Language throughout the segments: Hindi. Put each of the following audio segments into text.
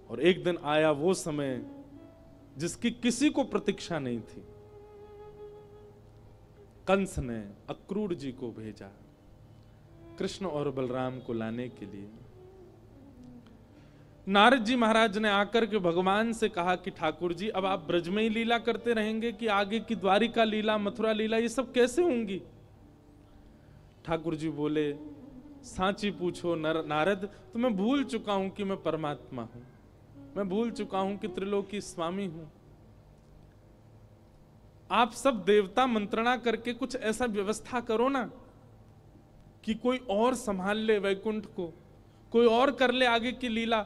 और एक दिन आया वो समय जिसकी किसी को प्रतीक्षा नहीं थी। कंस ने अक्रूर जी को भेजा कृष्ण और बलराम को लाने के लिए। नारद जी महाराज ने आकर के भगवान से कहा कि ठाकुर जी अब आप ब्रज में ही लीला करते रहेंगे कि आगे की द्वारिका लीला, मथुरा लीला ये सब कैसे होंगी? ठाकुर जी बोले, सांची पूछो नारद, तो मैं भूल चुका हूं कि मैं परमात्मा हूं, मैं भूल चुका हूं कि त्रिलोकी स्वामी हूं। आप सब देवता मंत्रणा करके कुछ ऐसा व्यवस्था करो ना कि कोई और संभाल ले वैकुंठ को, कोई और कर ले आगे की लीला।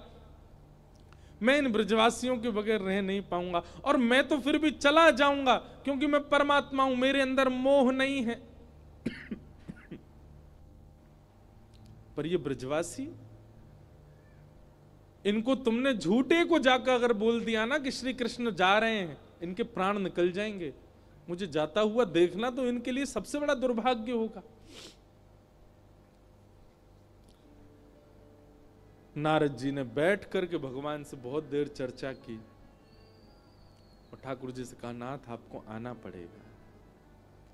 मैं इन ब्रजवासियों के बगैर रह नहीं पाऊंगा, और मैं तो फिर भी चला जाऊंगा क्योंकि मैं परमात्मा हूं, मेरे अंदर मोह नहीं है। पर ये ब्रजवासी, इनको तुमने झूठे को जाकर अगर बोल दिया ना कि श्री कृष्ण जा रहे हैं, इनके प्राण निकल जाएंगे। मुझे जाता हुआ देखना तो इनके लिए सबसे बड़ा दुर्भाग्य होगा। नारद जी ने बैठ करके भगवान से बहुत देर चर्चा की और ठाकुर जी से कहा, नाथ आपको आना पड़ेगा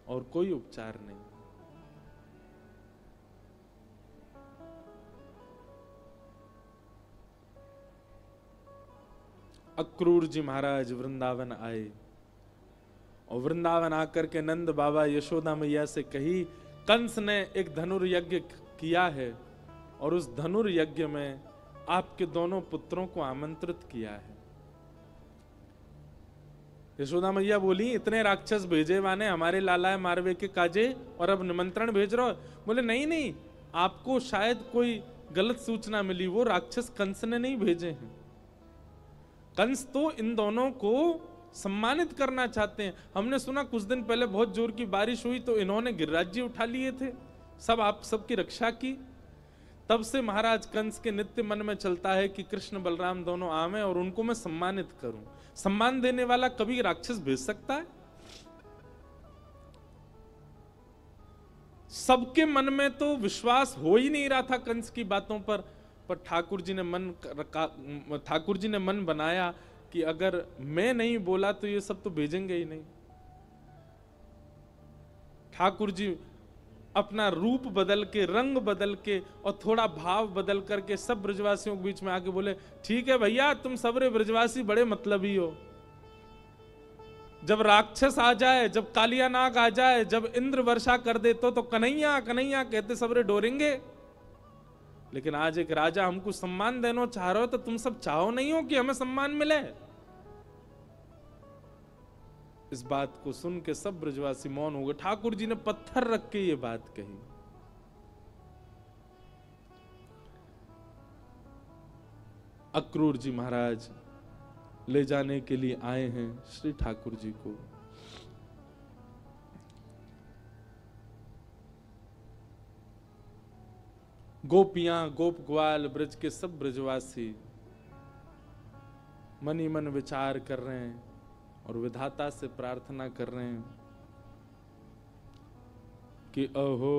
और कोई उपचार नहीं। अक्रूर जी महाराज वृंदावन आए और वृंदावन आकर के नंद बाबा यशोदा मैया से कही, कंस ने एक धनुर्यज्ञ किया है और उस धनुर्यज्ञ में आपके दोनों पुत्रों को आमंत्रित किया है। यशोदा मैया बोली, इतने राक्षस भेजे वाने हमारे लाला मारवे के काजे और अब निमंत्रण भेज रहे हो? बोले नहीं नहीं, आपको शायद कोई गलत सूचना मिली, वो राक्षस कंस ने नहीं भेजे हैं। कंस तो इन दोनों को सम्मानित करना चाहते हैं। हमने सुना कुछ दिन पहले बहुत जोर की बारिश हुई तो इन्होंने गिरिराज्य उठा लिए थे, सब आप सबकी रक्षा की। तब से महाराज कंस के नित्य मन में चलता है कि कृष्ण बलराम दोनों आवे और उनको मैं सम्मानित करूं। सम्मान देने वाला कभी राक्षस भेज सकता है? सबके मन में तो विश्वास हो ही नहीं रहा था कंस की बातों पर ठाकुर जी ने मन बनाया कि अगर मैं नहीं बोला तो ये सब तो भेजेंगे ही नहीं। ठाकुर जी अपना रूप बदल के, रंग बदल के और थोड़ा भाव बदल करके सब ब्रजवासियों के बीच में आके बोले, ठीक है भैया, तुम सबरे ब्रजवासी बड़े मतलबी हो। जब राक्षस आ जाए, जब कालिया नाग आ जाए, जब इंद्र वर्षा कर दे तो कन्हैया कन्हैया कहते सबरे डोरेंगे। लेकिन आज एक राजा हमको सम्मान देना चाह रहे हो तो तुम सब चाहो नहीं हो कि हमें सम्मान मिले? इस बात को सुन के सब ब्रजवासी मौन हो गए। ठाकुर जी ने पत्थर रख के ये बात कही। अक्रूर जी महाराज ले जाने के लिए आए हैं श्री ठाकुर जी को। गोपियां, गोप ग्वाल, ब्रज के सब ब्रजवासी मन ही मन विचार कर रहे हैं और विधाता से प्रार्थना कर रहे हैं कि अहो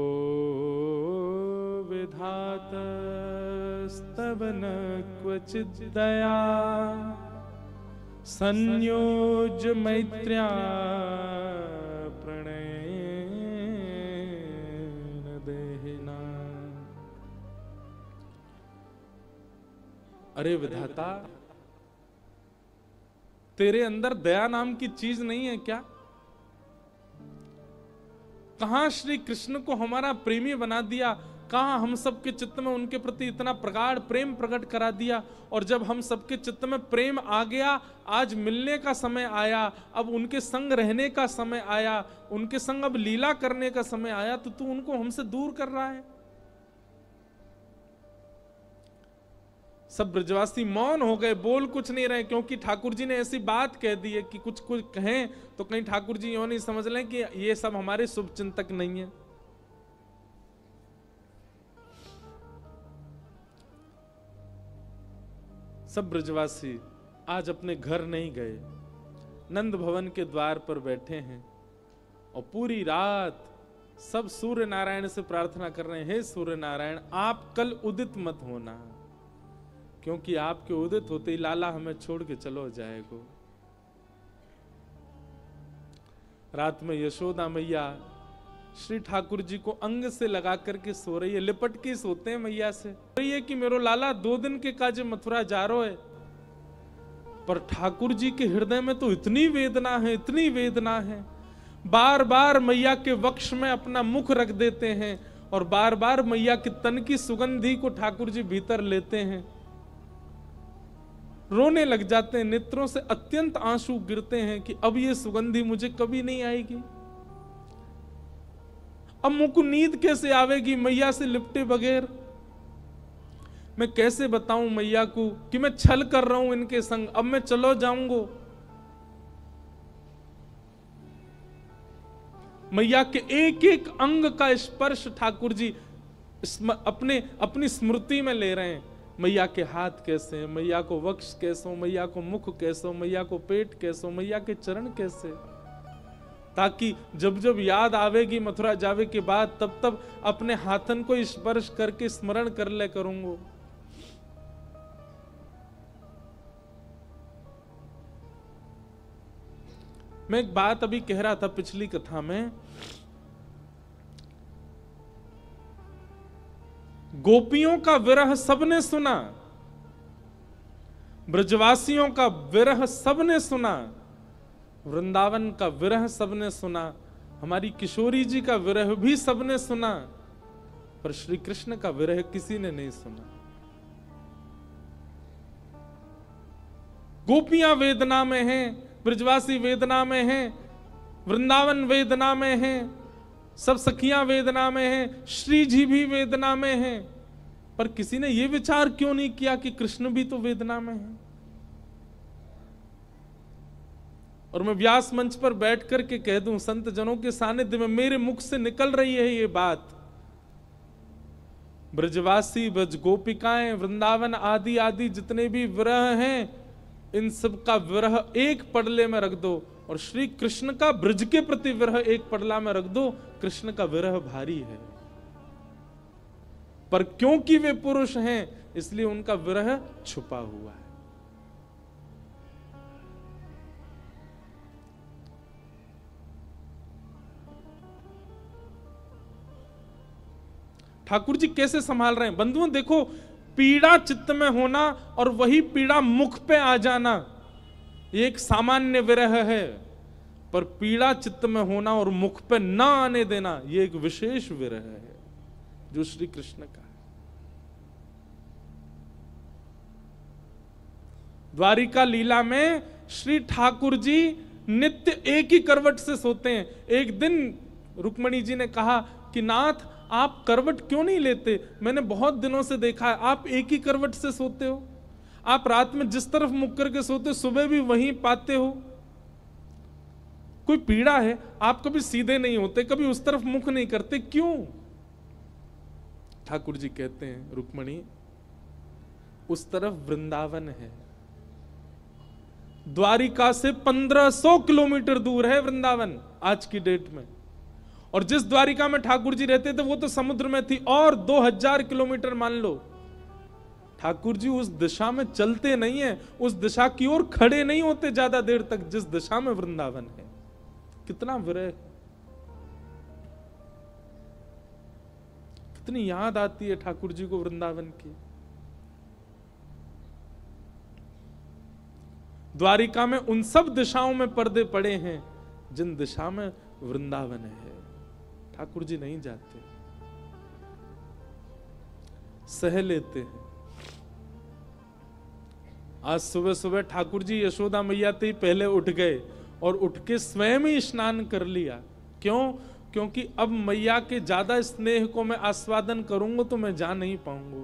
विधाता स्तवन क्वचित् दया संयोज मैत्र्या प्रणयेन देहिना। अरे विधाता, तेरे अंदर दया नाम की चीज नहीं है क्या? कहां श्री कृष्ण को हमारा प्रेमी बना दिया, कहां हम सबके चित्त में उनके प्रति इतना प्रगाढ़ प्रेम प्रकट करा दिया। और जब हम सबके चित्त में प्रेम आ गया, आज मिलने का समय आया, अब उनके संग रहने का समय आया, उनके संग अब लीला करने का समय आया, तो तू उनको हमसे दूर कर रहा है। सब ब्रजवासी मौन हो गए, बोल कुछ नहीं रहे, क्योंकि ठाकुर जी ने ऐसी बात कह दी है कि कुछ कुछ कहें तो कहीं ठाकुर जी यूं नहीं समझ लें कि ये सब हमारे शुभ चिंतक नहीं है। सब ब्रजवासी आज अपने घर नहीं गए, नंद भवन के द्वार पर बैठे हैं और पूरी रात सब सूर्य नारायण से प्रार्थना कर रहे हैं, हे सूर्य नारायण, आप कल उदित मत होना, क्योंकि आपके उदित होते ही लाला हमें छोड़ के चलो जाएगो। रात में यशोदा मैया श्री ठाकुर जी को अंग से लगा करके सो रही है, लिपट के सोते हैं मैया से। रही है कि मेरो लाला 2 दिन के काजे मथुरा जा रो है। पर ठाकुर जी के हृदय में तो इतनी वेदना है, इतनी वेदना है। बार बार मैया के वक्ष में अपना मुख रख देते हैं और बार बार मैया के तन की सुगंधी को ठाकुर जी भीतर लेते हैं। रोने लग जाते हैं, नेत्रों से अत्यंत आंसू गिरते हैं कि अब ये सुगंधी मुझे कभी नहीं आएगी। अब मुझको नींद कैसे आवेगी मैया से लिपटे बगैर। मैं कैसे बताऊं मैया को कि मैं छल कर रहा हूं इनके संग, अब मैं चलो जाऊंगा। मैया के एक एक अंग का स्पर्श ठाकुर जी अपनी स्मृति में ले रहे हैं। मैया के हाथ कैसे हैं, मैया को वक्ष कैसे, मैया को मुख कैसे, मैया को पेट कैसे, मैया के चरण कैसे, ताकि जब जब याद आवेगी मथुरा जावे के बाद तब तब अपने हाथन को स्पर्श करके स्मरण कर ले करूंगा। मैं एक बात अभी कह रहा था पिछली कथा में, गोपियों का विरह सबने सुना, ब्रजवासियों का विरह सबने सुना, वृंदावन का विरह सबने सुना, हमारी किशोरी जी का विरह भी सबने सुना, पर श्री कृष्ण का विरह किसी ने नहीं सुना। गोपियां वेदना में हैं, ब्रजवासी वेदना में हैं, वृंदावन वेदना में हैं, सब सखियां वेदना में हैं, श्री जी भी वेदना में हैं, पर किसी ने यह विचार क्यों नहीं किया कि कृष्ण भी तो वेदना में है। और मैं व्यास मंच पर बैठ करके कह दूं संत जनों के सानिध्य में, मेरे मुख से निकल रही है ये बात, ब्रजवासी, ब्रज गोपिकाएं, वृंदावन आदि आदि जितने भी विरह हैं, इन सब का विरह एक पडले में रख दो और श्री कृष्ण का ब्रज के प्रति विरह एक पडला में रख दो। कृष्ण का विरह भारी है, पर क्योंकि वे पुरुष हैं इसलिए उनका विरह छुपा हुआ है। ठाकुर जी कैसे संभाल रहे हैं बंधुओं, देखो, पीड़ा चित्त में होना और वही पीड़ा मुख पे आ जाना ये एक सामान्य विरह है, पर पीड़ा चित्त में होना और मुख पे ना आने देना ये एक विशेष विरह है जो श्री कृष्ण का है। द्वारिका लीला में श्री ठाकुर जी नित्य एक ही करवट से सोते हैं। एक दिन रुक्मणी जी ने कहा कि नाथ आप करवट क्यों नहीं लेते, मैंने बहुत दिनों से देखा है आप एक ही करवट से सोते हो, आप रात में जिस तरफ मुख करके सोते सुबह भी वहीं पाते हो, कोई पीड़ा है, आप कभी सीधे नहीं होते, कभी उस तरफ मुख नहीं करते, क्यों? ठाकुर जी कहते हैं रुक्मणी उस तरफ वृंदावन है, द्वारिका से 1500 किलोमीटर दूर है वृंदावन आज की डेट में, और जिस द्वारिका में ठाकुर जी रहते थे वो तो समुद्र में थी और 2000 किलोमीटर मान लो। ठाकुर जी उस दिशा में चलते नहीं है, उस दिशा की ओर खड़े नहीं होते ज्यादा देर तक जिस दिशा में वृंदावन है। कितना विरह, कितनी याद आती है ठाकुर जी को वृंदावन की। द्वारिका में उन सब दिशाओं में पर्दे पड़े हैं जिन दिशा में वृंदावन है। ठाकुर जी नहीं जाते, सह लेते हैं। आज सुबह सुबह ठाकुर जी यशोदा मैया से पहले उठ गए और उठ के स्वयं ही स्नान कर लिया। क्यों? क्योंकि अब मैया के ज्यादा स्नेह को मैं आस्वादन करूंगा तो मैं जा नहीं पाऊंगा।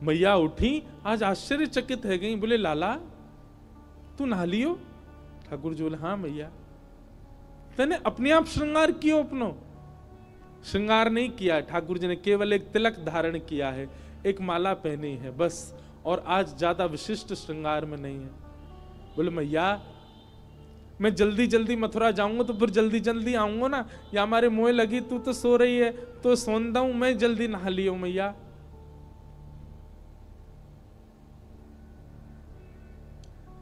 मैया उठी, आज आश्चर्यचकित है गई, बोले लाला तू नहा लियो? ठाकुर जी बोले हाँ मैया। तेने अपने आप श्रृंगार कियो? अपनो श्रृंगार नहीं किया, ठाकुर जी ने केवल एक तिलक धारण किया है, एक माला पहनी है बस, और आज ज्यादा विशिष्ट श्रृंगार में नहीं है। बोले मैया मैं जल्दी जल्दी मथुरा जाऊंगा तो फिर जल्दी जल्दी आऊंगा ना, या हमारे मुंह लगी तू तो सो रही है तो सोंदा हूं मैं, जल्दी नहा लियो मैया।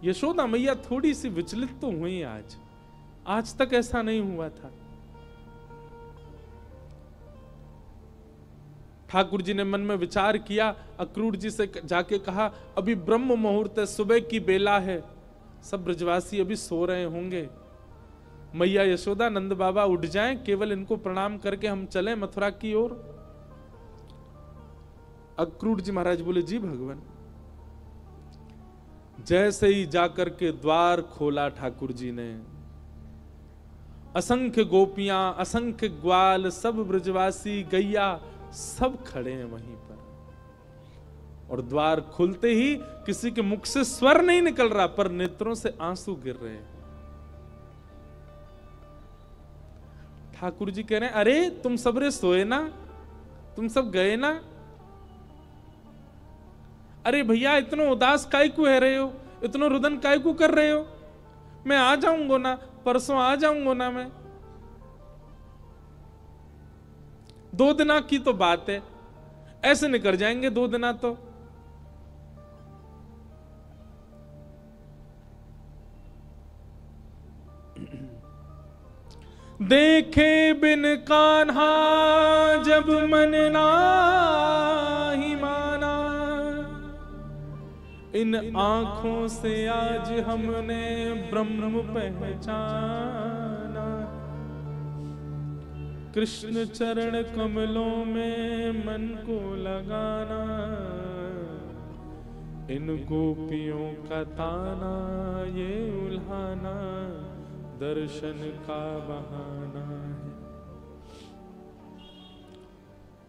यशोदा मैया थोड़ी सी विचलित तो हुई आज तक ऐसा नहीं हुआ था। ठाकुर जी ने मन में विचार किया, अक्रूर जी से जाके कहा अभी ब्रह्म मुहूर्त है, सुबह की बेला है, सब ब्रजवासी अभी सो रहे होंगे, मैया यशोदा नंद बाबा उठ जाएं, केवल इनको प्रणाम करके हम चलें मथुरा की ओर। अक्रूर जी महाराज बोले जी भगवान। जैसे ही जाकर के द्वार खोला ठाकुर जी ने, असंख्य गोपियां, असंख्य ग्वाल, सब ब्रजवासी, गैया सब खड़े हैं वहीं पर। और द्वार खुलते ही किसी के मुख से स्वर नहीं निकल रहा, पर नेत्रों से आंसू गिर रहे हैं। ठाकुर जी कह रहे हैं अरे तुम सबरे सोए ना, तुम सब गए ना, अरे भैया इतना उदास काय को है रहे हो, इतना रुदन काय को कर रहे हो, मैं आ जाऊंगा ना, परसों आ जाऊंगा ना, मैं 2 दिना की तो बात है, ऐसे निकल जाएंगे 2 दिना तो। देखे बिन कान्हा जब मन नाही माना, इन आंखों से आज हमने ब्रह्म पहचाना। कृष्ण चरण कमलों में मन को लगाना, इन गोपियों का ताना ये उल्हाना, दर्शन का बहाना है।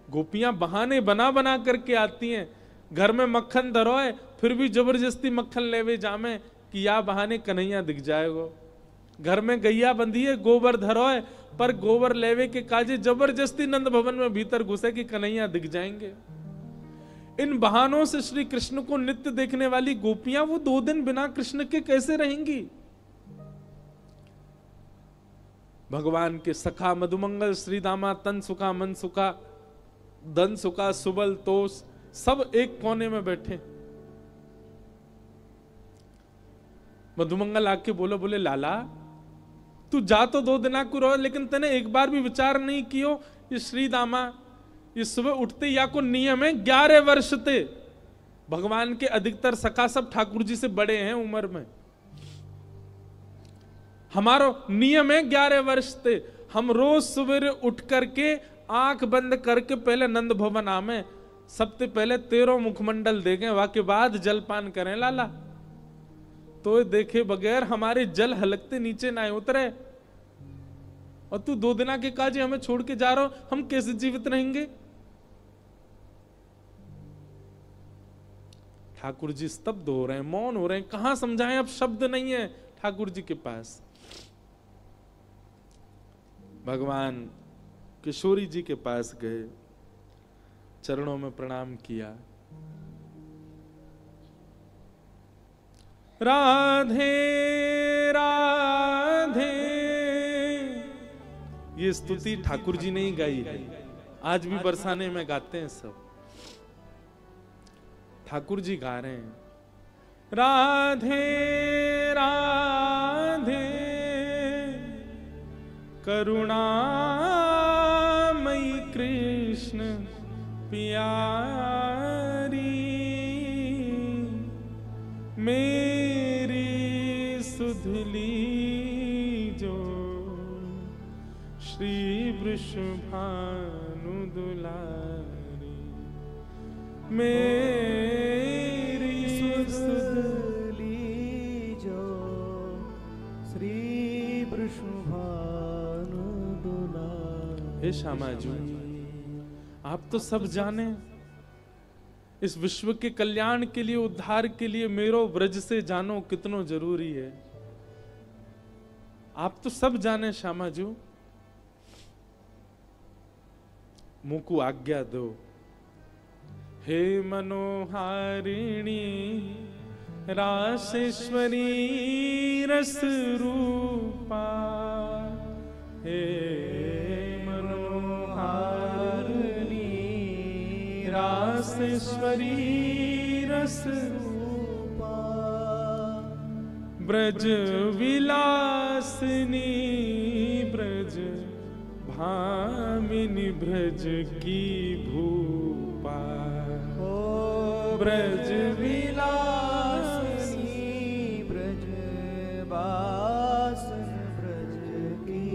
गोपियां बहाने बना बना करके आती हैं, घर में मक्खन धरो है फिर भी जबरदस्ती मक्खन लेवे जामे कि या बहाने कन्हैया दिख जाएगो। घर में गैया बंधी है, गोबर धरो है, पर गोबर लेवे के काजे जबरदस्ती नंद भवन में भीतर घुसे कि कन्हैया दिख जाएंगे। इन बहानों से श्री कृष्ण को नित्य देखने वाली गोपियां वो 2 दिन बिना कृष्ण के कैसे रहेंगी। भगवान के सखा मधुमंगल, श्री दामा, तन सुखा, मन सुखा, धन सुखा, सुबल, तोष, सब एक कोने में बैठे। मधुमंगल आके बोले लाला तू जा तो 2 दिना को रहो, लेकिन तने एक बार भी विचार नहीं कियो ये श्री दामा, ये सुबह उठते या को नियम है 11 वर्ष थे। भगवान के अधिकतर सखा सब ठाकुर जी से बड़े हैं उम्र में, हमारो नियम है 11 वर्ष थे। हम रोज सवेरे उठ करके आंख बंद करके पहले नंद भवन आमे, सबसे पहले 13 मुखमंडल देखें, वाके बाद जलपान करें लाला, तो देखे बगैर हमारे जल हलकते नीचे ना उतरे। और तू 2 दिना के काजे हमें छोड़ के जा रहा हो, हम कैसे जीवित रहेंगे। ठाकुर जी स्तब्ध हो रहे हैं, मौन हो रहे हैं, कहां समझाएं, अब शब्द नहीं है ठाकुर जी के पास। भगवान किशोरी जी के पास गए, चरणों में प्रणाम किया। राधे राधे, ये स्तुति ठाकुर जी ने ही गाई है, आज भी बरसाने में गाते हैं सब, ठाकुर जी गा रहे हैं। राधे राधे करुणामयी कृष्ण प्यारी, मेरी सुधली जो श्री वृषभानु दुलारी, मेरी सुधली जो श्री वृषभानु दुलारी। हे श्यामा जी, आप तो सब जाने, इस विश्व के कल्याण के लिए, उद्धार के लिए मेरो ब्रज से जानो कितनो जरूरी है। आप तो सब जाने श्यामा जी, मुझको आज्ञा दो। हे मनोहारिणी रासेश्वरी रस रूपा, हे मनोहारिणी रासेश्वरी रस रूपा, ब्रज विलासिनी ब्रज भामिनी ब्रज की भूपा, ब्रज विलासिनी ब्रज वासन ब्रज की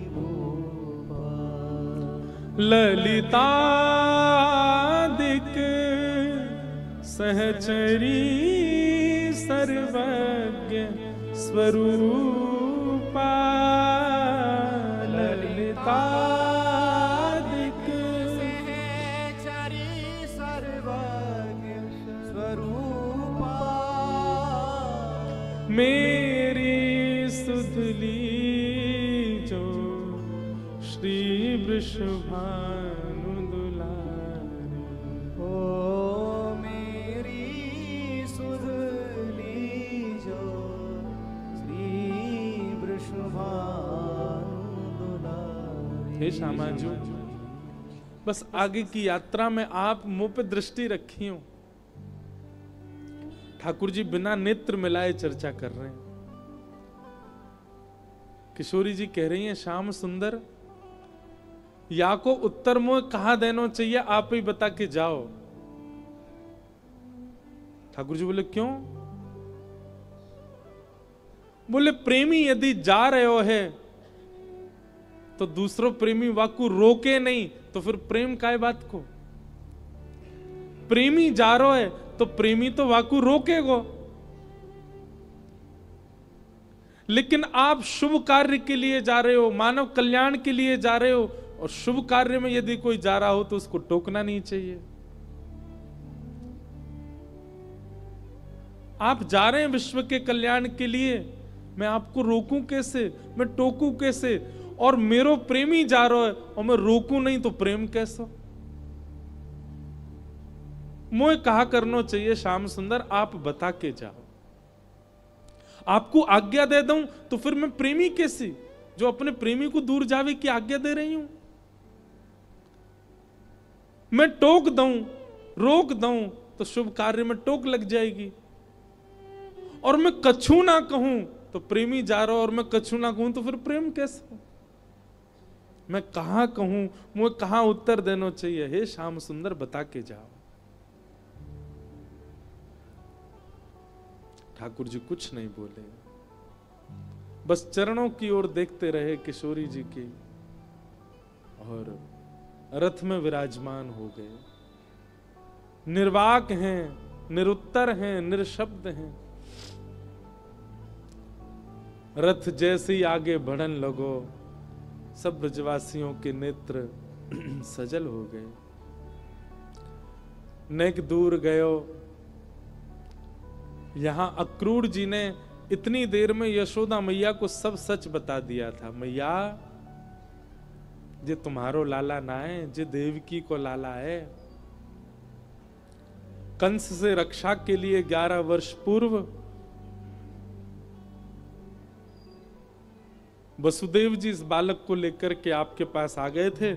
भूपा, ललितादिक सहचरी सर्वज्ञ स्वरूपा, ललितादिक सहचरी सर्वज्ञ स्वरूपा, मेरी सुधली जो श्री वृषभानु दुलारी, ओ मेरी सुधली जो श्री वृषभानु दुलारी। हे श्यामाजू, बस आगे की यात्रा में आप मुंह पे दृष्टि रखी हो। ठाकुर जी बिना नेत्र मिलाए चर्चा कर रहे हैं। किशोरी जी कह रही हैं, श्याम सुंदर या को उत्तर मुंह कहा देना चाहिए, आप ही बता के जाओ। ठाकुर जी बोले क्यों? बोले प्रेमी यदि जा रहे हो है तो दूसरों प्रेमी वाकु रोके नहीं, तो फिर प्रेम काय बात को? प्रेमी जा रहा है तो प्रेमी तो वाकु रोकेगो, लेकिन आप शुभ कार्य के लिए जा रहे हो, मानव कल्याण के लिए जा रहे हो, और शुभ कार्य में यदि कोई जा रहा हो तो उसको टोकना नहीं चाहिए। आप जा रहे हैं विश्व के कल्याण के लिए, मैं आपको रोकूं कैसे, मैं टोकूं कैसे? और मेरो प्रेमी जा रहा है और मैं रोकूं नहीं तो प्रेम कैसा? मुझे कहा करना चाहिए श्याम सुंदर आप बता के जाओ। आपको आज्ञा दे दूं तो फिर मैं प्रेमी कैसी, जो अपने प्रेमी को दूर जावे की आज्ञा दे रही हूं? मैं टोक दूं, रोक दूं तो शुभ कार्य में टोक लग जाएगी। और मैं कछु ना कहूं तो प्रेमी जा रहा और मैं कछु ना कहूं तो फिर प्रेम कैसा? मैं कहां कहूं, मुझे कहां उत्तर देना चाहिए? हे श्याम सुंदर बता के जाओ। ठाकुर जी कुछ नहीं बोले, बस चरणों की ओर देखते रहे किशोरी जी की, और रथ में विराजमान हो गए। निर्वाक हैं, निरुत्तर हैं, निरशब्द हैं। रथ जैसे ही आगे बढ़न लगो, सब ब्रजवासियों के नेत्र सजल हो गए। नेक दूर गयो। यहां अक्रूर जी ने इतनी देर में यशोदा मैया को सब सच बता दिया था। मैया जे तुम्हारो लाला ना है, जे देवकी को लाला है। कंस से रक्षा के लिए 11 वर्ष पूर्व वसुदेव जी इस बालक को लेकर के आपके पास आ गए थे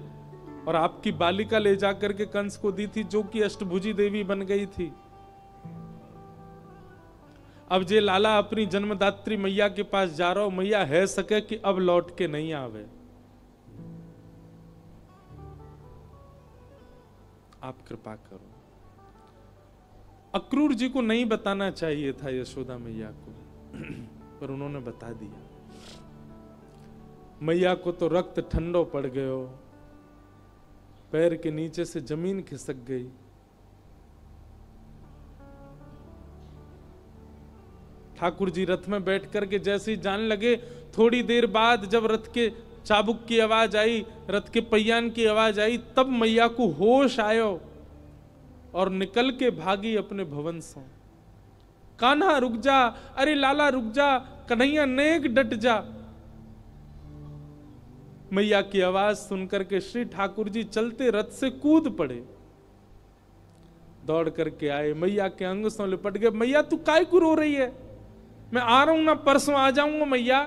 और आपकी बालिका ले जाकर के कंस को दी थी, जो कि अष्टभुजी देवी बन गई थी। अब जे लाला अपनी जन्मदात्री मैया के पास जा रहा हो, मैया है सके कि अब लौट के नहीं आवे। आप कृपा करो। अक्रूर जी को नहीं बताना चाहिए था यशोदा मैया को, पर उन्होंने बता दिया। मैया को तो रक्त ठंडो पड़ गयो, पैर के नीचे से जमीन खिसक गई। ठाकुर जी रथ में बैठ करके जैसे ही जाने लगे, थोड़ी देर बाद जब रथ के चाबुक की आवाज आई, रथ के पहियान की आवाज आई, तब मैया को होश आयो और निकल के भागी अपने भवन से। कान्हा रुक जा, अरे लाला रुक जा, कन्हैया नेक डट जा। मैया की आवाज सुनकर के श्री ठाकुर जी चलते रथ से कूद पड़े। दौड़ करके आए, मैया के अंग से लिपट गए। मैया तू काय को रो रही है? मैं आ रहा हूं ना, परसों आ जाऊंगा मैया,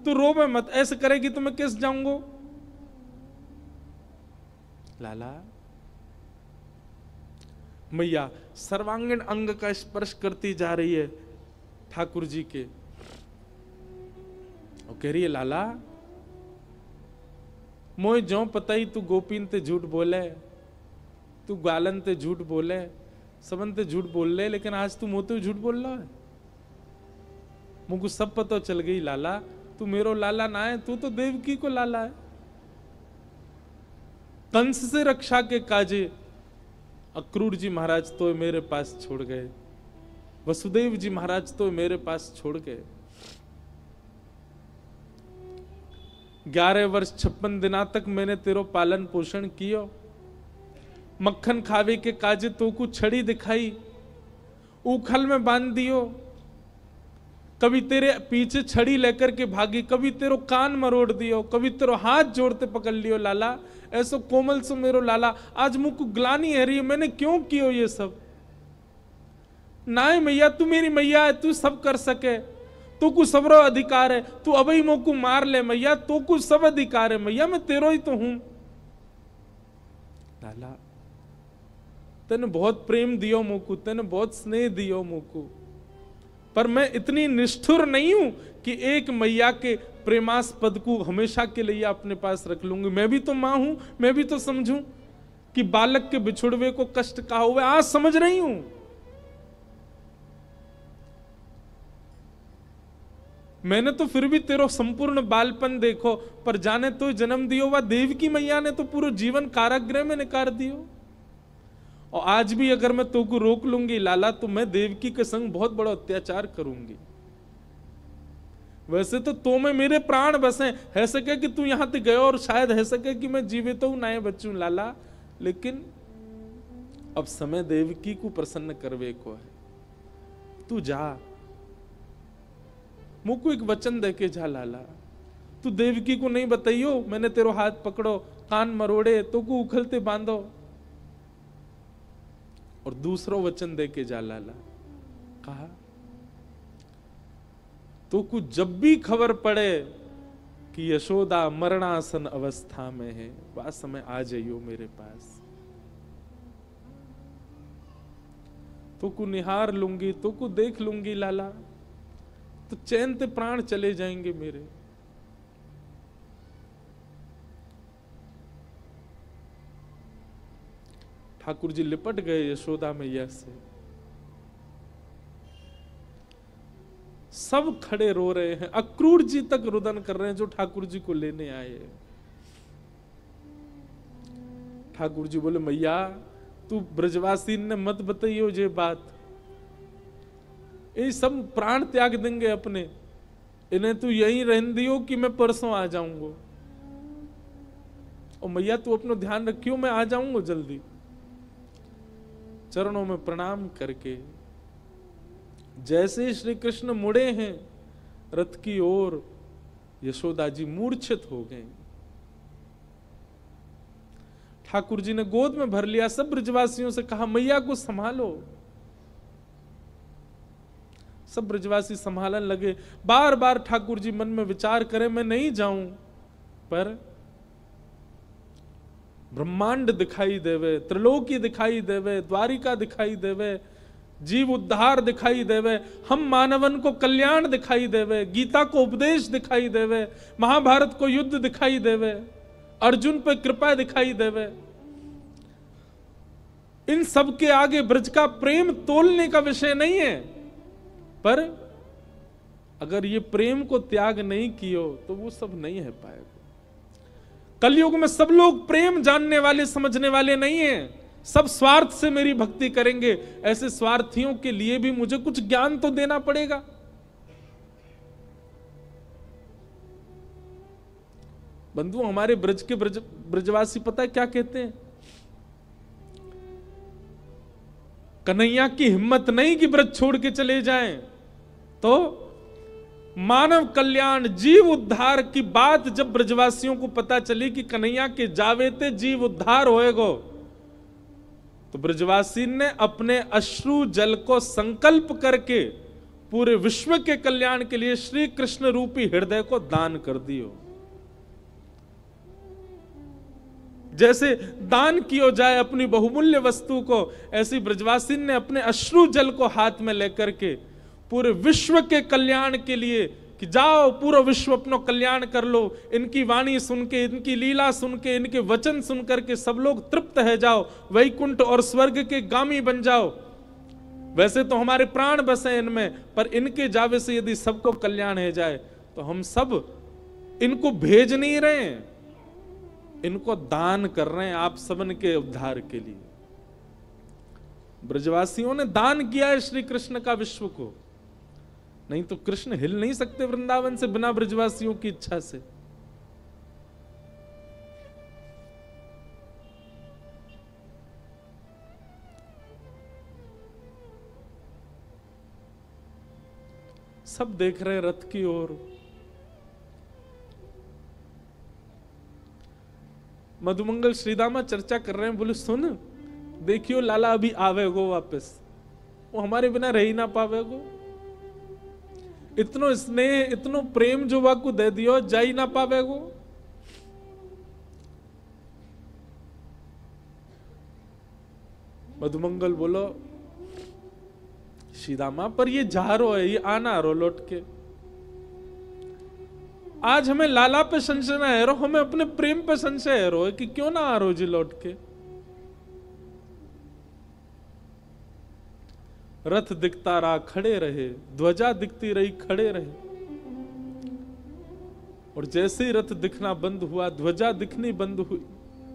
तू रोवे मत, ऐसे करेगी तो मैं किस जाऊंगा? लाला, मैया सर्वांगीण अंग का स्पर्श करती जा रही है ठाकुर जी के, और कह रही है लाला मोए जो पता ही तू गोपीन ते झूठ बोले, तू गालन ते झूठ बोले, सबन ते झूठ बोल ले, लेकिन आज तू मोते झूठ बोल रहा है। मुझको सब पता चल गई लाला, तू मेरो लाला ना है, तू तो देवकी को लाला है। कंस से रक्षा के काजे अक्रूर जी महाराज तो मेरे पास छोड़ गए, वसुदेव जी महाराज तो मेरे पास छोड़ गए। 11 वर्ष 56 दिना तक मैंने तेरो पालन पोषण कियो, मक्खन खावे के काजे तो को छड़ी दिखाई, उखल में बांध दियो, कभी तेरे पीछे छड़ी लेकर के भागी, कभी तेरो कान मरोड़ दियो, कभी तेरो हाथ जोड़ते पकड़ लियो लाला, ऐसो कोमल सो मेरो लाला, आज मुझको ग्लानी है रही, मैंने क्यों कियो ये सब? नाय मैया तू मेरी मैया है, तू सब कर सके, तू को सबरो अधिकार है, तू अभी मोको मार ले मैया, तो को सब अधिकार है मैया, मैं तेरो ही तो हूं। लाला तेने बहुत प्रेम दियो मोको, तेने बहुत स्नेह दियो मोको, पर मैं इतनी निष्ठुर नहीं हूं कि एक मैया के प्रेमास्पद को हमेशा के लिए अपने पास रख लूंगी। मैं भी तो मां हूं, मैं भी तो समझूं कि बालक के बिछुड़वे को कष्ट कहा हुआ, आज समझ रही हूं। मैंने तो फिर भी तेरो संपूर्ण बालपन देखो, पर जाने तो जन्म दियो वह देवकी मैया ने तो पूरा जीवन कारागृह में निकाल दियो। और आज भी अगर मैं तो को रोक लूंगी लाला, तो मैं देवकी के संग बहुत बड़ा अत्याचार करूंगी। वैसे तो में मेरे प्राण बसे, है सके कि तू यहां तक गयो और शायद है सके कि मैं जीवित हूं ना बचूं लाला, लेकिन अब समय देवकी को प्रसन्न करवे को है। तू जा, मुझको एक वचन देके जा लाला, तू देवकी को नहीं बताइयो मैंने तेरो हाथ पकड़ो, कान मरोड़े, तो को उखलते बांधो, और दूसरो वचन देके जा लाला। कहा तो कुछ जब भी खबर पड़े कि यशोदा मरणासन अवस्था में है, वह समय आ जाइयो मेरे पास, तो को निहार लूंगी, तो को देख लूंगी लाला, तो चैन ते प्राण चले जाएंगे मेरे। ठाकुर जी लिपट गए यशोदा मैया से, सब खड़े रो रहे हैं, अक्रूर जी तक रुदन कर रहे हैं जो ठाकुर जी को लेने आए। ठाकुर जी बोले मैया तू ब्रजवासी ने मत बताइयो ये बात, ये सब प्राण त्याग देंगे अपने, इन्हें तू यहीं रहने दियो कि मैं परसों आ जाऊंगा, और मैया तू अपना ध्यान रखियो, मैं आ जाऊंगा जल्दी। चरणों में प्रणाम करके जैसे श्री कृष्ण मुड़े हैं रथ की ओर, यशोदा जी मूर्छित हो गए। ठाकुर जी ने गोद में भर लिया, सब ब्रजवासियों से कहा मैया को संभालो। सब ब्रजवासी संभालने लगे। बार बार ठाकुर जी मन में विचार करें मैं नहीं जाऊं, पर ब्रह्मांड दिखाई देवे, त्रिलोकी दिखाई देवे, द्वारिका दिखाई देवे, जीव उद्धार दिखाई देवे, हम मानवन को कल्याण दिखाई देवे, गीता को उपदेश दिखाई देवे, महाभारत को युद्ध दिखाई देवे, अर्जुन पर कृपा दिखाई देवे। इन सब के आगे ब्रज का प्रेम तोलने का विषय नहीं है, पर अगर ये प्रेम को त्याग नहीं कियो तो वो सब नहीं है पाएगा। कलयुग में सब लोग प्रेम जानने वाले समझने वाले नहीं हैं, सब स्वार्थ से मेरी भक्ति करेंगे। ऐसे स्वार्थियों के लिए भी मुझे कुछ ज्ञान तो देना पड़ेगा। बंधु हमारे ब्रज के ब्रजवासी पता है क्या कहते हैं? कन्हैया की हिम्मत नहीं कि ब्रज छोड़ के चले जाएं, तो मानव कल्याण जीव उद्धार की बात जब ब्रजवासियों को पता चली कि कन्हैया के जावे ते जीव उद्धार होएगो, तो ब्रजवासी ने अपने अश्रु जल को संकल्प करके पूरे विश्व के कल्याण के लिए श्री कृष्ण रूपी हृदय को दान कर दियो। जैसे दान कियो जाए अपनी बहुमूल्य वस्तु को, ऐसी ब्रजवासी ने अपने अश्रु जल को हाथ में लेकर के पूरे विश्व के कल्याण के लिए कि जाओ पूरा विश्व अपना कल्याण कर लो, इनकी वाणी सुन के, इनकी लीला सुन के, इनके वचन सुन करके सब लोग तृप्त है जाओ, वैकुंठ और स्वर्ग के गामी बन जाओ। वैसे तो हमारे प्राण बसे इनमें, पर इनके जावे से यदि सबको कल्याण है जाए तो हम सब इनको भेज नहीं रहे हैं, इनको दान कर रहे हैं आप सबन के उद्धार के लिए। ब्रजवासियों ने दान किया है श्री कृष्ण का विश्व को, नहीं तो कृष्ण हिल नहीं सकते वृंदावन से बिना ब्रजवासियों की इच्छा से। सब देख रहे रथ की ओर। मधुमंगल श्रीदामा चर्चा कर रहे हैं, बोले सुन देखियो लाला अभी आवेगो वापस, वो हमारे बिना रह ही ना पावेगो। इतनो स्नेह इतनो प्रेम जो वाकू दे दियो, जा ही ना पावेगो। मधुमंगल बोलो श्रीदामा पर ये जा रो है, ये आना रो लौट के। आज हमें लाला पे संशय ना है रो, हमें अपने प्रेम पे संशय है रो कि क्यों ना आ रो जी लौट के। रथ दिखता रहा खड़े रहे, ध्वजा दिखती रही खड़े रहे, और जैसे ही रथ दिखना बंद हुआ, ध्वजा दिखनी बंद हुई,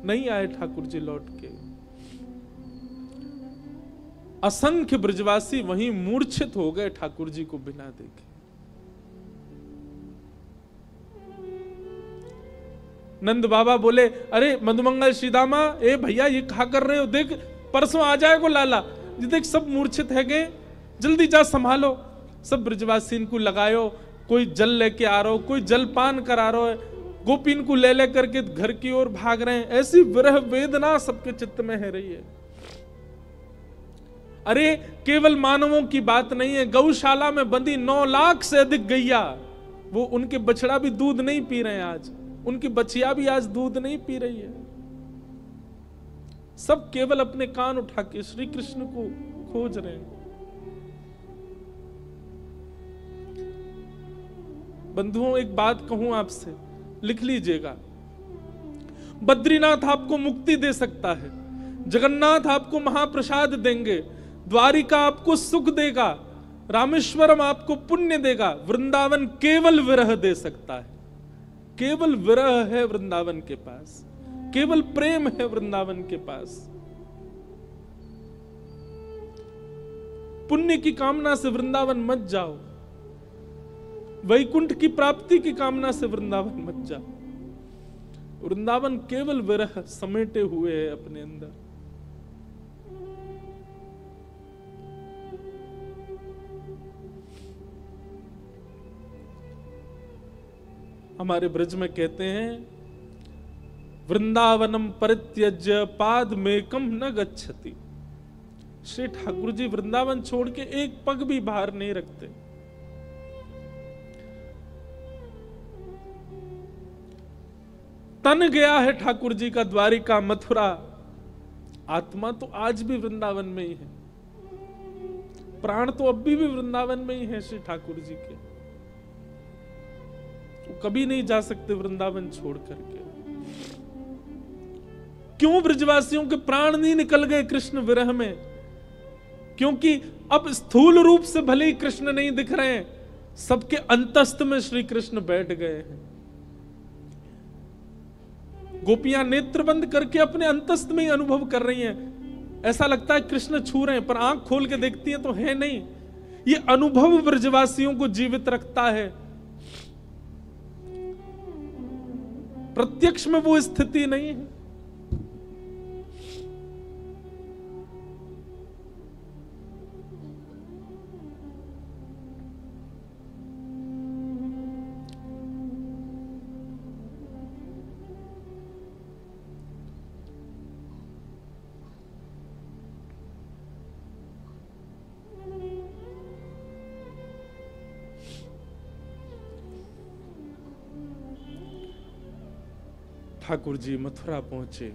नहीं आए ठाकुर जी लौट के। असंख्य ब्रजवासी वहीं मूर्छित हो गए ठाकुर जी को बिना देखे। नंद बाबा बोले अरे मधुमंगल श्रीदामा, ए भैया ये कहा कर रहे हो, देख परसों आ जाएगा लाला जी, देख सब मूर्छित है गए, जल्दी जा संभालो। सब ब्रजवासी इनको लगायो, कोई जल लेके आ रहा हो, कोई जलपान करा रहा है, गोपीन को ले लेकर के घर की ओर भाग रहे हैं। ऐसी विरह वेदना सबके चित्त में है रही है। अरे केवल मानवों की बात नहीं है, गौशाला में बंदी 9 लाख से अधिक गैया, वो उनके बछड़ा भी दूध नहीं पी रहे हैं आज, उनकी बछिया भी आज दूध नहीं पी रही है। सब केवल अपने कान उठा के श्री कृष्ण को खोज रहे हैं। बंधुओं एक बात कहूं आपसे, लिख लीजिएगा, बद्रीनाथ आपको मुक्ति दे सकता है, जगन्नाथ आपको महाप्रसाद देंगे, द्वारिका आपको सुख देगा, रामेश्वरम आपको पुण्य देगा, वृंदावन केवल विरह दे सकता है। केवल विरह है वृंदावन के पास, केवल प्रेम है वृंदावन के पास। पुण्य की कामना से वृंदावन मत जाओ, वैकुंठ की प्राप्ति की कामना से वृंदावन मत जाओ। वृंदावन केवल विरह समेटे हुए है अपने अंदर। हमारे ब्रज में कहते हैं, वृंदावनम परित्यज्य पादमेकम न गच्छति। श्री ठाकुर जी वृंदावन छोड़ के एक पग भी बाहर नहीं रखते। तन गया है ठाकुर जी का द्वारिका मथुरा, आत्मा तो आज भी वृंदावन में ही है, प्राण तो अभी भी वृंदावन में ही है श्री ठाकुर जी के। वो कभी नहीं जा सकते वृंदावन छोड़ करके। क्यों ब्रजवासियों के प्राण नहीं निकल गए कृष्ण विरह में? क्योंकि अब स्थूल रूप से भले ही कृष्ण नहीं दिख रहे हैं, सबके अंतस्थ में श्री कृष्ण बैठ गए हैं। गोपियां नेत्र बंद करके अपने अंतस्थ में ही अनुभव कर रही हैं। ऐसा लगता है कृष्ण छू रहे हैं, पर आंख खोल के देखती हैं तो है नहीं। ये अनुभव ब्रजवासियों को जीवित रखता है। प्रत्यक्ष में वो स्थिति नहीं है। ठाकुर जी मथुरा पहुंचे।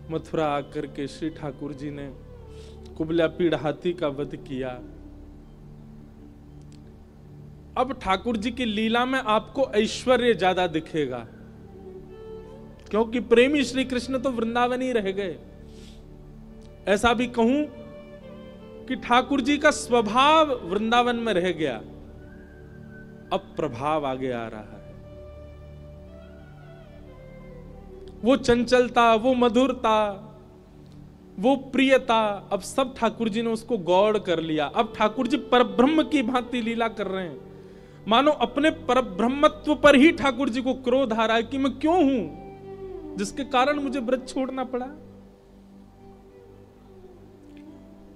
मथुरा आकर के श्री ठाकुर जी ने कुबला पीड़ हाथी का वध किया। अब ठाकुर जी की लीला में आपको ऐश्वर्य ज्यादा दिखेगा, क्योंकि प्रेमी श्री कृष्ण तो वृंदावन ही रह गए। ऐसा भी कहूं कि ठाकुर जी का स्वभाव वृंदावन में रह गया, अब प्रभाव आगे आ रहा है। वो चंचलता, वो मधुरता, वो प्रियता, अब सब ठाकुर जी ने उसको गौड़ कर लिया। अब ठाकुर जी परब्रह्म की भांति लीला कर रहे हैं, मानो अपने परब्रह्मत्व पर ही ठाकुर जी को क्रोध आ रहा है कि मैं क्यों हूं जिसके कारण मुझे ब्रज छोड़ना पड़ा।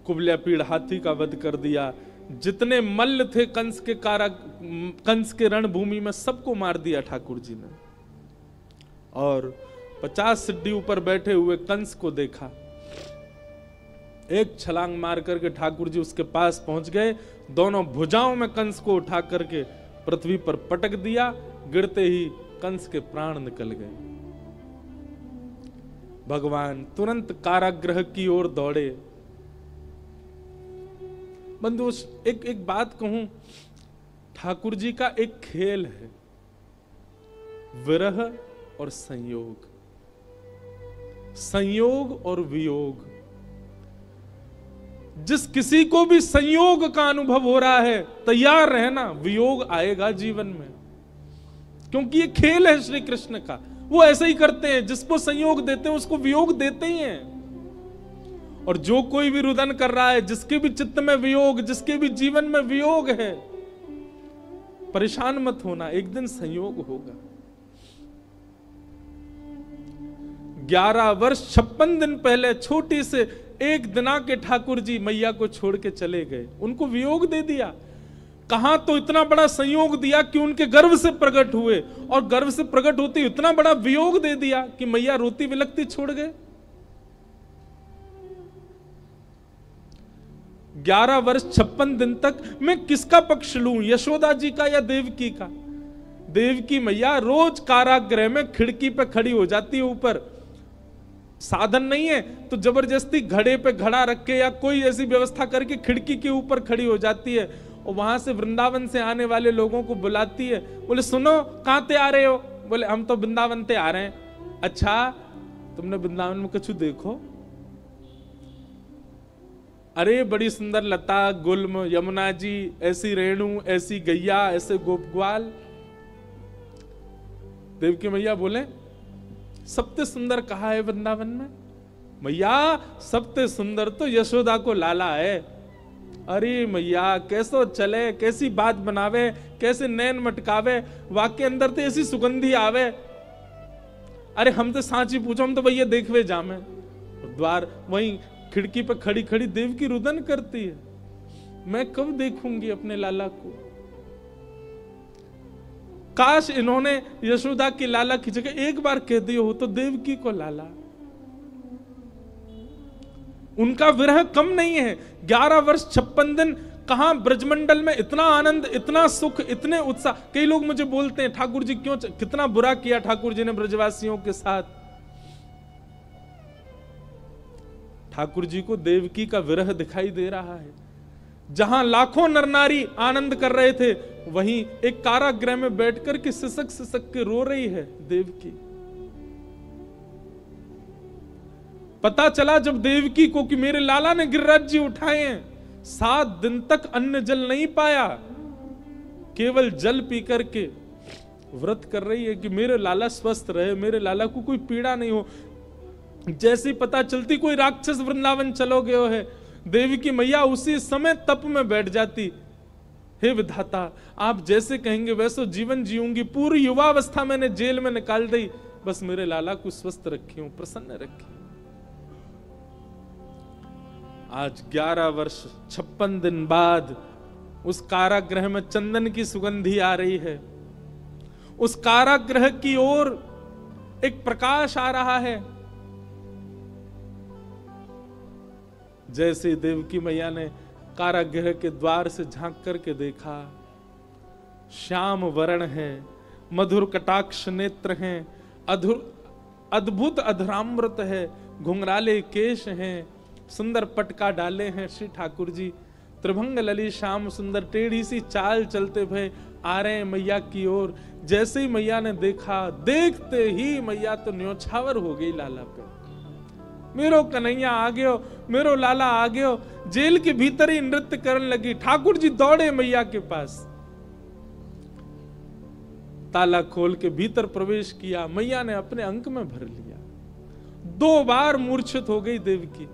कुबला पीड़ हाथी का वध कर दिया। जितने मल्ल थे कंस के रणभूमि में सबको मार दिया ठाकुर जी ने। और 50 सिड्डी ऊपर बैठे हुए कंस को देखा। एक छलांग मार करके ठाकुर जी उसके पास पहुंच गए, दोनों भुजाओं में कंस को उठा करके पृथ्वी पर पटक दिया। गिरते ही कंस के प्राण निकल गए। भगवान तुरंत कारागृह की ओर दौड़े। बंधु, एक बात कहूं, ठाकुर जी का एक खेल है, विरह और संयोग, संयोग और वियोग। जिस किसी को भी संयोग का अनुभव हो रहा है, तैयार रहना, वियोग आएगा जीवन में, क्योंकि ये खेल है श्री कृष्ण का। वो ऐसे ही करते हैं, जिसको संयोग देते हैं उसको वियोग देते ही हैं। और जो कोई भी रुदन कर रहा है, जिसके भी चित्त में वियोग, जिसके भी जीवन में वियोग है, परेशान मत होना, एक दिन संयोग होगा। 11 वर्ष 56 दिन पहले छोटी से एक दिना के ठाकुर जी मैया को छोड़ के चले गए। उनको वियोग दे दिया। कहां तो इतना बड़ा संयोग दिया कि उनके गर्भ से प्रकट हुए, और गर्भ से प्रकट होते इतना बड़ा वियोग दे दिया कि मैया रोती विलकती छोड़ गए। 11 वर्ष 56 दिन तक मैं किसका पक्ष लूं, यशोदा जी का या देवकी का? देवकी मैया रोज कारागृह में खिड़की पे खड़ी हो जाती है। ऊपर साधन नहीं है तो जबरदस्ती घड़े पे घड़ा रख के या कोई ऐसी व्यवस्था करके खिड़की के ऊपर खड़ी हो जाती है, और वहां से वृंदावन से आने वाले लोगों को बुलाती है। बोले सुनो, कहां ते आ रहे हो? बोले हम तो वृंदावन ते आ रहे हैं। अच्छा, तुमने वृंदावन में कुछ देखो? अरे बड़ी सुंदर लता गुल्म, यमुना जी, ऐसी रेणु, ऐसी गैया, ऐसे गोप ग्वाल। देवकी मैया बोले सबसे सुंदर कहा है वृंदावन में? मैया सबसे सुंदर तो यशोदा को लाला है। अरे मैया कैसो चले, कैसी बात बनावे, कैसे नैन मटकावे, वाके अंदर तो ऐसी सुगंधी आवे। अरे हम तो सांची पूछो, हम तो भैया देखवे जामे। द्वार वहीं खिड़की पे खड़ी खड़ी देवकी रुदन करती है। मैं कब देखूंगी अपने लाला को? काश इन्होंने यशोदा की लाला की जगह एक बार कह दिया हो तो देवकी को लाला। उनका विरह कम नहीं है। 11 वर्ष 56 दिन कहां ब्रजमंडल में इतना आनंद, इतना सुख, इतने उत्साह। कई लोग मुझे बोलते हैं ठाकुर जी क्यों, कितना बुरा किया ठाकुर जी ने ब्रजवासियों के साथ। ठाकुर जी को देवकी का विरह दिखाई दे रहा है। जहां लाखों नर नारी आनंद कर रहे थे, वहीं एक कारागृह में बैठकर के सिसक सिसक के रो रही है देवकी। पता चला जब देवकी को कि मेरे लाला ने गिरिराज जी उठाए हैं, 7 दिन तक अन्न जल नहीं पाया, केवल जल पी करके व्रत कर रही है कि मेरे लाला स्वस्थ रहे, मेरे लाला को कोई पीड़ा नहीं हो। जैसी पता चलती कोई राक्षस वृंदावन चलो गयो है, देवकी मैया उसी समय तप में बैठ जाती। हे विधाता, आप जैसे कहेंगे वैसे जीवन जीऊंगी। पूरी युवावस्था मैंने जेल में निकाल दी, बस मेरे लाला को स्वस्थ रखी हूं, प्रसन्न रखी। आज 11 वर्ष 56 दिन बाद उस कारागृह में चंदन की सुगंधी आ रही है। उस कारागृह की ओर एक प्रकाश आ रहा है। जैसे देवकी मैया ने कारागृह के द्वार से झांक करके देखा, श्याम वर्ण है, मधुर कटाक्ष नेत्र हैं, अद्भुत अधरामृत है, घुंघराले केश हैं, सुंदर पटका डाले हैं श्री ठाकुर जी। त्रिभंग लली श्याम सुंदर, टेढ़ी सी चाल चलते भय आ रहे हैं मैया की ओर। जैसे ही मैया ने देखा, देखते ही मैया तो न्योछावर हो गई लाला पे। मेरो कन्हैया आ गयो, मेरो लाला आ गयो। जेल के भीतर ही नृत्य करने लगी। ठाकुर जी दौड़े मैया के पास, ताला खोल के भीतर प्रवेश किया। मैया ने अपने अंक में भर लिया। 2 बार मूर्छित हो गई देवकी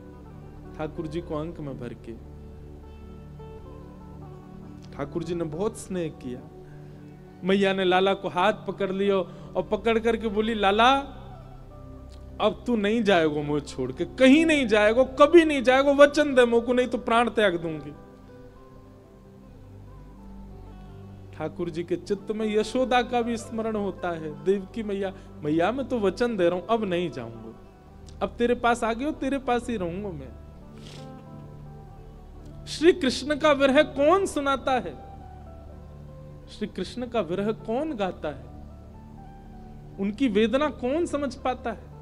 ठाकुर जी को अंक में भर के। ठाकुर जी ने बहुत स्नेह किया। मैया ने लाला को हाथ पकड़ लिया और पकड़ करके बोली, लाला अब तू नहीं जाएगो मुझे छोड़ के, कहीं नहीं जाएगो, कभी नहीं जाएगो, वचन दे मुझको, नहीं तो प्राण त्याग दूंगी। ठाकुर जी के चित्त में यशोदा का भी स्मरण होता है। देवकी मैया, मैया मैं तो वचन दे रहा हूं, अब नहीं जाऊंगा, अब तेरे पास आ गए हो, तेरे पास ही रहूंगा मैं। श्री कृष्ण का विरह कौन सुनाता है? श्री कृष्ण का विरह कौन गाता है? उनकी वेदना कौन समझ पाता है?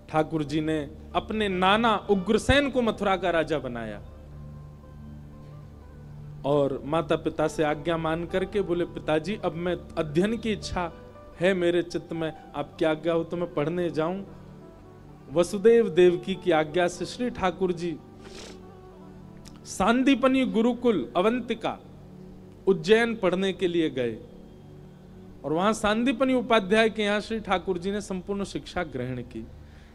ठाकुर जी ने अपने नाना उग्रसेन को मथुरा का राजा बनाया और माता पिता से आज्ञा मान करके बोले, पिताजी अब मैं अध्ययन की इच्छा है मेरे चित्त में, आपकी आज्ञा हो तो मैं पढ़ने जाऊं। वसुदेव देवकी की आज्ञा से श्री ठाकुर जी सांदीपनी गुरुकुल अवंतिका उज्जैन पढ़ने के लिए गए और वहां सांदीपनी उपाध्याय के यहां श्री ठाकुर जी ने संपूर्ण शिक्षा ग्रहण की।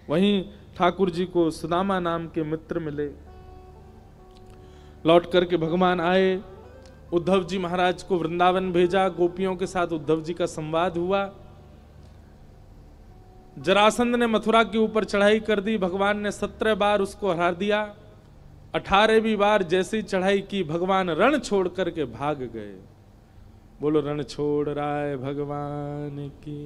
वहीं ठाकुर जी को सुदामा नाम के मित्र मिले। लौट करके भगवान आए, उद्धव जी महाराज को वृंदावन भेजा, गोपियों के साथ उद्धव जी का संवाद हुआ। जरासंध ने मथुरा के ऊपर चढ़ाई कर दी, भगवान ने 17 बार उसको हरा दिया। 18वीं बार जैसे ही चढ़ाई की, भगवान रण छोड़ करके भाग गए। बोलो रण छोड़ राय भगवान की।